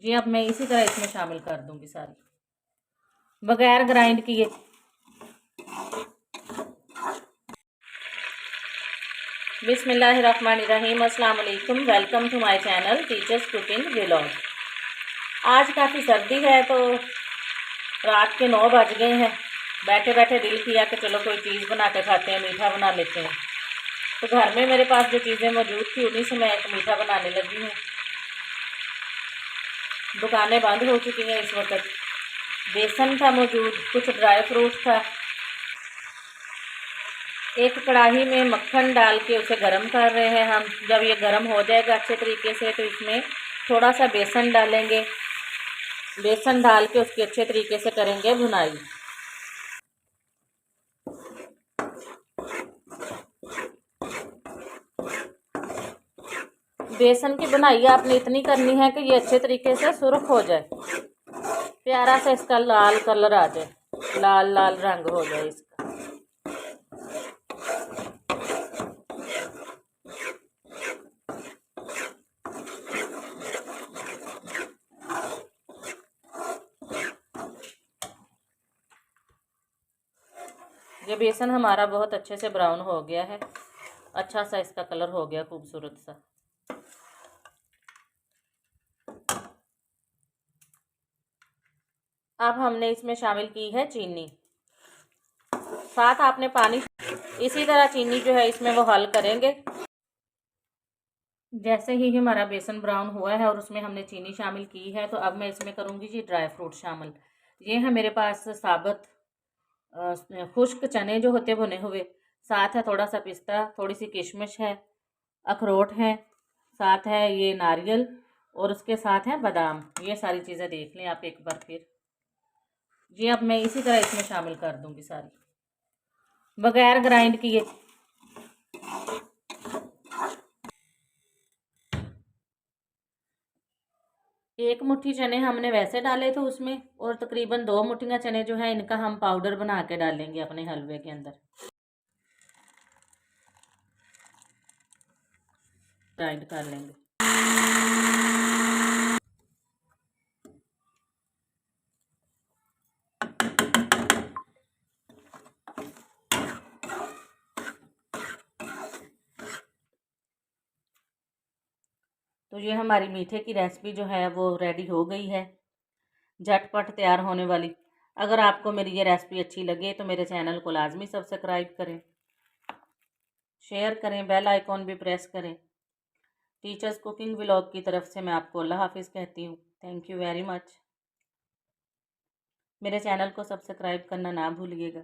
जी अब मैं इसी तरह इसमें शामिल कर दूंगी सारी, बगैर ग्राइंड किए। बिस्मिल्लाहिर्रहमानिर्रहीम, अस्सलाम वालेकुम, welcome to my channel teachers cooking vlog. आज काफ़ी सर्दी है तो रात के 9 बज गए हैं। बैठे बैठे दिल किया कि चलो कोई चीज़ बना के खाते हैं, मीठा बना लेते हैं। तो घर में मेरे पास जो चीज़ें मौजूद थी उन्हीं से मैं एक मीठा बनाने लगी हूँ। दुकानें बंद हो चुकी हैं इस वक्त। बेसन था मौजूद, कुछ ड्राई फ्रूट था। एक कढ़ाई में मक्खन डाल के उसे गरम कर रहे हैं हम। जब ये गरम हो जाएगा अच्छे तरीके से तो इसमें थोड़ा सा बेसन डालेंगे। बेसन डाल के उसकी अच्छे तरीके से करेंगे भुनाई। बेसन की भुनाई आपने इतनी करनी है कि ये अच्छे तरीके से सुर्ख हो जाए, प्यारा सा इसका लाल कलर आ जाए, लाल लाल रंग हो जाए इसका। ये बेसन हमारा बहुत अच्छे से ब्राउन हो गया है, अच्छा सा इसका कलर हो गया खूबसूरत सा। अब हमने इसमें शामिल की है चीनी, साथ आपने पानी। इसी तरह चीनी जो है इसमें वो हल करेंगे। जैसे ही हमारा बेसन ब्राउन हुआ है और उसमें हमने चीनी शामिल की है तो अब मैं इसमें करूँगी जी ड्राई फ्रूट शामिल। ये है मेरे पास साबुत खुश्क चने जो होते भुने हुए, साथ है थोड़ा सा पिस्ता, थोड़ी सी किशमिश है, अखरोट है, साथ है ये नारियल और उसके साथ है बादाम। ये सारी चीज़ें देख लें आप एक बार फिर। जी अब मैं इसी तरह इसमें शामिल कर दूंगी सारी, बगैर ग्राइंड किए। एक मुट्ठी चने हमने वैसे डाले थे उसमें, और तकरीबन 2 मुट्ठियाँ चने जो है इनका हम पाउडर बना के डालेंगे अपने हलवे के अंदर, ग्राइंड कर लेंगे। तो ये हमारी मीठे की रेसिपी जो है वो रेडी हो गई है, झटपट तैयार होने वाली। अगर आपको मेरी ये रेसिपी अच्छी लगे तो मेरे चैनल को लाजमी सब्सक्राइब करें, शेयर करें, बेल आइकॉन भी प्रेस करें। टीचर्स कुकिंग व्लॉग की तरफ से मैं आपको अल्लाह हाफिज़ कहती हूँ। Thank you very much. मेरे चैनल को सब्सक्राइब करना ना भूलिएगा।